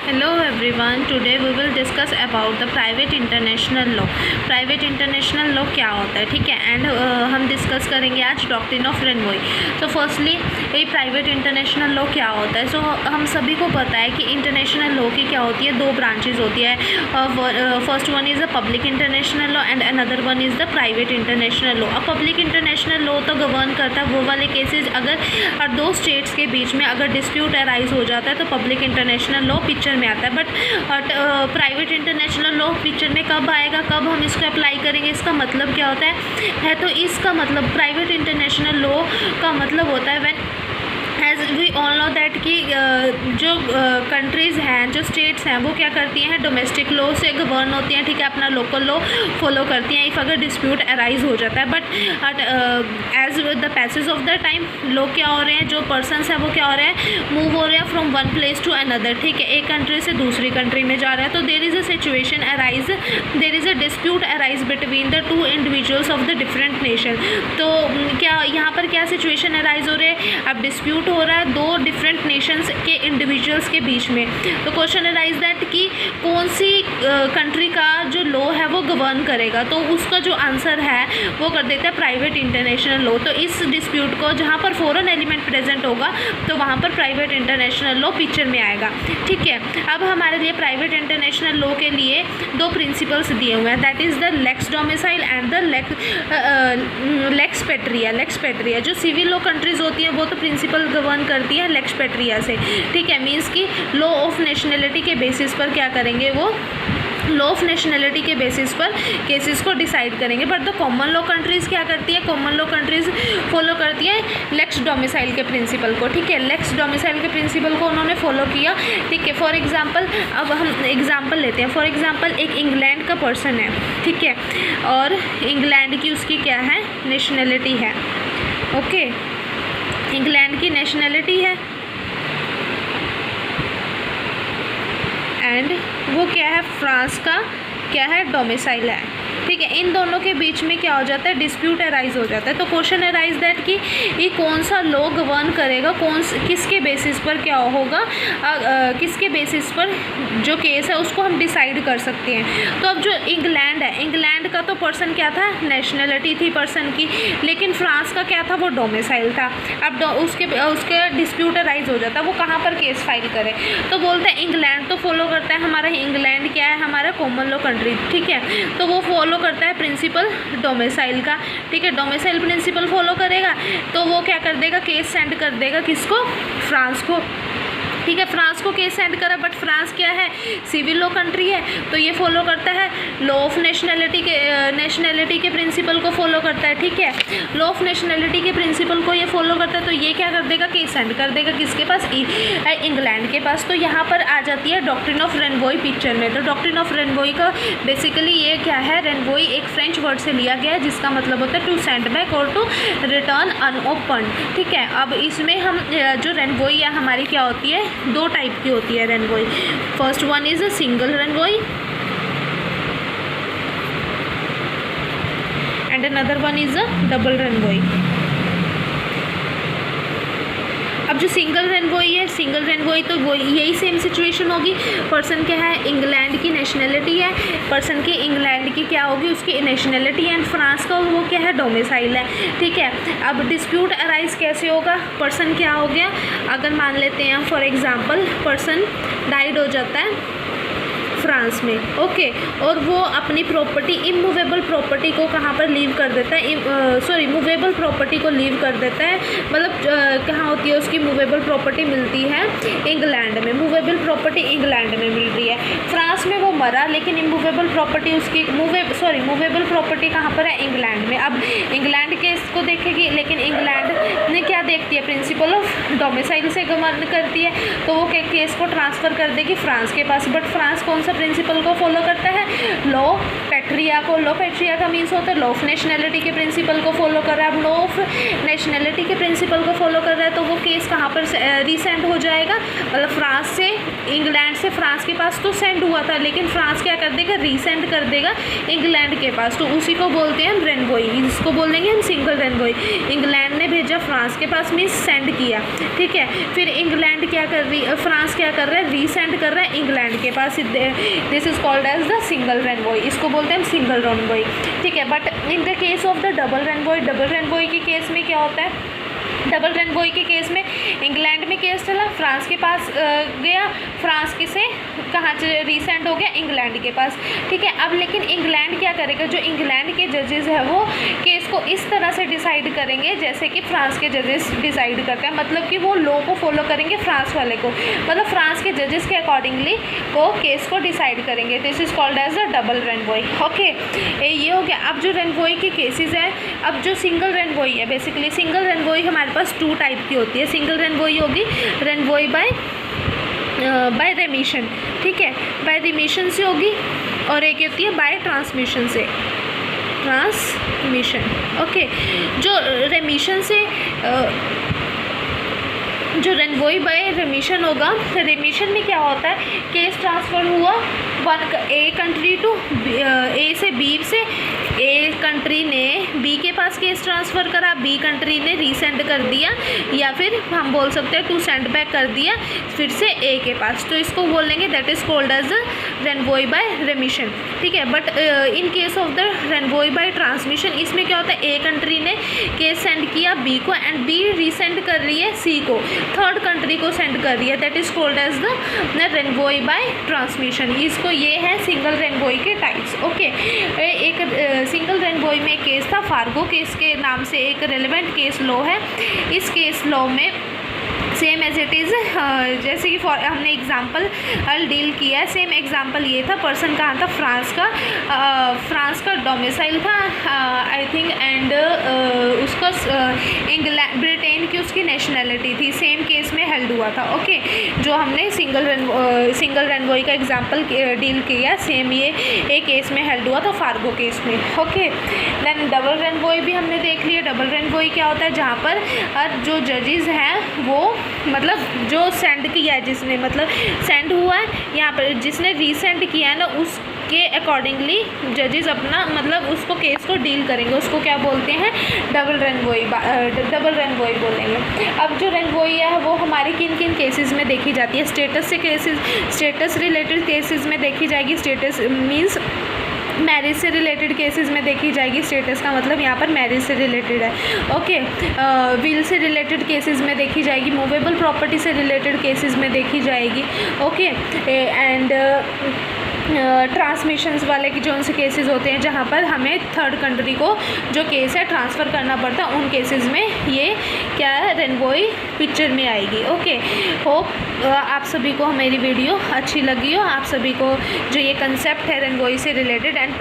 Hello everyone, today we will discuss about the private international law. Private international law क्या होता है, ठीक है। एंड हम डिस्कस करेंगे आज डॉक्ट्रिन ऑफ रेनवॉय। तो फर्स्टली ये प्राइवेट इंटरनेशनल लॉ क्या होता है। सो हम सभी को पता है कि इंटरनेशनल लॉ की क्या होती है, दो ब्रांचेज होती है। First one is the public international law and another one is the private international law. अब पब्लिक इंटरनेशनल लॉ तो गवर्न करता है वो वाले केसेज अगर दो स्टेट्स के बीच में अगर डिस्प्यूट अराइज हो जाता है तो पब्लिक इंटरनेशनल लॉ पिक्चर में आता है। But private international law picture में कब आएगा, कब हम इसको अप्लाई करेंगे, इसका मतलब क्या होता है तो इसका मतलब प्राइवेट इंटरनेशनल लॉ का मतलब होता है when as we all know that कि जो कंट्रीज़ हैं, जो स्टेट्स हैं, वो क्या करती हैं, डोमेस्टिक लॉ से गवर्न होती हैं, ठीक है, अपना लोकल लॉ फॉलो करती हैं इफ़ अगर डिस्प्यूट अराइज हो जाता है। But as the passage of the time लोग क्या हो रहे हैं, जो पर्सनस हैं वो क्या हो रहे हैं, मूव हो रहे हैं from one place to another, ठीक है, एक कंट्री से दूसरी कंट्री में जा रहा है। तो there is a situation arise, there is a dispute arise between the two individuals of the different nation. तो क्या यहाँ पर क्या सिचुएशन अराइज हो रहे हैं, अब डिस्प्यूट हो रहा है दो डिफरेंट नेशंस के इंडिविजुअल्स के बीच में। तो क्वेश्चन अराइज दैट कि कौन सी कंट्री का जो लॉ है वो गवर्न करेगा, तो उसका जो आंसर है वो कर देता है प्राइवेट इंटरनेशनल लॉ। तो इस डिस्प्यूट को जहाँ पर फॉरेन एलिमेंट प्रेजेंट होगा तो वहाँ पर प्राइवेट इंटरनेशनल लॉ पिक्चर में आएगा, ठीक है। अब हमारे लिए प्राइवेट इंटरनेशनल लॉ के लिए दो प्रिंसिपल्स दिए हुए हैं, that is the lex domicile and the lex patriae. Lex patriae जो सिविल लॉ कंट्रीज होती हैं वो तो प्रिंसिपल गवर्न करती है लेक्स पेट्रिया से, ठीक है। मीन्स कि लॉ ऑफ नेशनलिटी के बेसिस पर क्या करेंगे, वो लॉ ऑफ नेशनलिटी के बेसिस पर केसेस को डिसाइड करेंगे। But the common law countries क्या करती है, कॉमन लॉ कंट्रीज़ फॉलो करती है लेक्स डोमिसाइल के प्रिंसिपल को, ठीक है। लेक्स डोमिसाइल के प्रिंसिपल को उन्होंने फॉलो किया, ठीक है। फॉर एग्जांपल अब हम एग्जांपल लेते हैं। फॉर एग्जांपल एक इंग्लैंड का पर्सन है, ठीक है, और इंग्लैंड की उसकी क्या है, नेशनलिटी है, ओके, इंग्लैंड की नेशनलिटी है एंड वो क्या है, फ्रांस का क्या है, डोमिसाइल है, ठीक है। इन दोनों के बीच में क्या हो जाता है, डिस्प्यूट अराइज हो जाता है। तो क्वेश्चन अराइज दैट कि ये कौन सा लॉ गवर्न करेगा, किसके बेसिस पर क्या होगा, किसके बेसिस पर जो केस है उसको हम डिसाइड कर सकते हैं। तो अब जो इंग्लैंड है, इंग्लैंड का तो पर्सन क्या था, नेशनलिटी थी पर्सन की, लेकिन फ्रांस का क्या था, वो डोमिसाइल था। अब उसके डिस्प्यूट अराइज हो जाता है, वो कहाँ पर केस फाइल करे, तो बोलते हैं इंग्लैंड तो फॉलो करता है, हमारा इंग्लैंड क्या है, हमारा कॉमन लॉ कंट्री, ठीक है, तो वो फॉलो करता है प्रिंसिपल डोमिसाइल का, ठीक है। डोमिसाइल प्रिंसिपल फॉलो करेगा तो वो क्या कर देगा, केस सेंड कर देगा किसको, फ्रांस को, ठीक है। फ्रांस को केस सेंड करा, बट फ्रांस क्या है, सिविल लॉ कंट्री है, तो ये फॉलो करता है लॉ ऑफ नेशनलिटी के प्रिंसिपल को फॉलो करता है, ठीक है। लॉ ऑफ नेशनलिटी के प्रिंसिपल को ये फॉलो करता है, तो ये क्या कर देगा, केस सेंड कर देगा किसके पास, इंग्लैंड के पास। तो यहाँ पर आ जाती है डॉक्ट्रिन ऑफ रेनवॉय पिक्चर में। तो डॉक्ट्रिन ऑफ रेनवॉय का बेसिकली ये क्या है, रेनवॉय एक फ्रेंच वर्ड से लिया गया है जिसका मतलब होता है टू सेंड बैक और टू रिटर्न अनओपन, ठीक है। अब इसमें हम जो रेनवॉय है हमारी क्या होती है, दो टाइप की होती है renvoi. First one is a single renvoi and another one is a double renvoi. अब जो सिंगल रेनवॉय है, सिंगल रेनवॉय तो वो यही सेम सिचुएशन होगी, पर्सन क्या है, इंग्लैंड की नेशनलिटी है, पर्सन की इंग्लैंड की क्या होगी, उसकी नेशनलिटी एंड फ्रांस का वो क्या है, डोमिसाइल है, ठीक है। अब डिस्प्यूट अराइज कैसे होगा, पर्सन क्या हो गया, अगर मान लेते हैं फॉर एग्जांपल पर्सन डाइड हो जाता है फ्रांस में, ओके, और वो अपनी प्रॉपर्टी, इमूवेबल प्रॉपर्टी को कहाँ पर लीव कर देता है, मूवेबल प्रॉपर्टी को लीव कर देता है, मतलब कहाँ होती है उसकी मूवेबल प्रॉपर्टी, मिलती है इंग्लैंड में, मूवेबल प्रॉपर्टी इंग्लैंड में मिल रही है। फ्रांस में वो मरा लेकिन इमूवेबल प्रॉपर्टी उसकी मूवेबल प्रॉपर्टी कहाँ पर है, इंग्लैंड में। अब इंग्लैंड केस को देखेगी, लेकिन इंग्लैंड ने क्या देखती है, प्रिंसिपल ऑफ डोमिसाइल से गवर्न करती है, तो वो केस को ट्रांसफ़र कर देगी फ्रांस के पास। बट फ्रांस कौन सा प्रिंसिपल को फॉलो करता है, लॉ पेट्रिया को। लॉ पेट्रिया का मीन्स होता है लॉ ऑफ नेशनलिटी के प्रिंसिपल को फॉलो कर रहा है। अब लॉ ऑफ नेशनलिटी के प्रिंसिपल को फॉलो कर रहा है तो वो केस कहाँ पर रिसेंट हो जाएगा, मतलब फ्रांस से इंग्लैंड से फ्रांस के पास तो सेंड हुआ था, लेकिन फ्रांस क्या कर देगा, रीसेंड कर देगा इंग्लैंड के पास, तो उसी को बोलते हैं हम रेनवॉय, इसको बोलेंगे हम सिंगल रेनवॉय। इंग्लैंड ने भेजा फ्रांस के पास, मीन्स सेंड किया, ठीक है। फिर इंग्लैंड क्या कर रही, फ्रांस क्या कर रहा है, रीसेंड कर रहा है इंग्लैंड के पास, this is called as the single renvoi, इसको बोलते हैं हम सिंगल रेनवॉय, ठीक है। But in the case of the double renvoi के केस में क्या होता है, डबल रेनवॉय के केस में इंग्लैंड में केस चला, फ्रांस के पास गया, फ्रांस के से कहाँ रीसेंट हो गया इंग्लैंड के पास, ठीक है। अब लेकिन इंग्लैंड क्या करेगा, जो इंग्लैंड के जजेस है वो केस को इस तरह से डिसाइड करेंगे जैसे कि फ्रांस के जजेस डिसाइड करते हैं, मतलब कि वो लॉ को फॉलो करेंगे फ्रांस वाले को, मतलब फ्रांस के जजेस के अकॉर्डिंगली वो केस को डिसाइड करेंगे। This is called as a double renvoi, okay. ये हो गया। अब जो रेनवॉय के केसेस हैं, अब जो सिंगल रेनवॉय है, बेसिकली सिंगल रेनवॉय हमारे पास 2 टाइप की होती है। सिंगल रेनवॉय होगी रेनवॉय बाय रेमिशन, ठीक है, बाय रेमिशन से होगी, और एक होती है बाय ट्रांसमिशन से, ट्रांसमिशन, ओके। जो रेमिशन से जो रेनवॉय बाय रेमिशन होगा, रेमिशन में क्या होता है, केस ट्रांसफ़र हुआ ए कंट्री टू ए से बी से, ए कंट्री ने बी के पास केस ट्रांसफ़र करा, बी कंट्री ने रीसेंड कर दिया, या फिर हम बोल सकते हैं टू सेंड बैक कर दिया फिर से ए के पास, तो इसको बोलेंगे that is called as renvoi by remission, ठीक है। But in case of the renvoi by transmission, इसमें क्या होता है, ए कंट्री ने केस सेंड किया बी को, एंड बी रीसेंड कर रही है सी को, थर्ड कंट्री को सेंड कर रही है, that is called as the renvoi by transmission. इसको ये है सिंगल रेनवॉय के टाइप्स, ओके। एक सिंगल रेनवॉय में केस था, फार्गो केस के नाम से एक रेलेवेंट केस लॉ है। इस केस लॉ में सेम एज इट इज़, जैसे कि हमने एग्जांपल डील किया है, सेम एग्जांपल ये था, पर्सन कहाँ था, फ्रांस का डोमिसाइल था आई थिंक, एंड उसका इंग्लैंड ब्रिटेन की उसकी नेशनैलिटी थी, सेम केस में हेल्ड हुआ था, ओके। जो हमने सिंगल रेनवॉय का एग्जांपल डील किया, सेम ये एक केस में हेल्ड हुआ था, फार्गो केस में, ओके। देन डबल रेनवॉय भी हमने देख लिया। डबल रेनवॉय क्या होता है, जहाँ पर जो जजेस हैं वो मतलब जो सेंड किया है, जिसने मतलब सेंड हुआ है, यहाँ पर जिसने रीसेंड किया है ना, उसके अकॉर्डिंगली जजेस अपना मतलब उसको केस को डील करेंगे, उसको क्या बोलते हैं, डबल रेनवॉय बोलेंगे। अब जो रेनवॉय है वो हमारी किन किन केसेस में देखी जाती है, स्टेटस रिलेटेड केसेस में देखी जाएगी, स्टेटस मीन्स मैरिज से रिलेटेड केसेस में देखी जाएगी, स्टेटस का मतलब यहाँ पर मैरिज से रिलेटेड है, okay. Will say related cases में देखी जाएगी, मूवेबल प्रॉपर्टी से रिलेटेड केसेस में देखी जाएगी, ओके। एंड ट्रांसमिशंस वाले की जो उनसे केसेस होते हैं जहाँ पर हमें थर्ड कंट्री को जो केस है ट्रांसफ़र करना पड़ता है, उन केसेस में ये क्या है, रेनवॉय पिक्चर में आएगी, ओके। होप आप सभी को मेरी वीडियो अच्छी लगी हो, आप सभी को जो ये कंसेप्ट है रेनवॉय से रिलेटेड एंड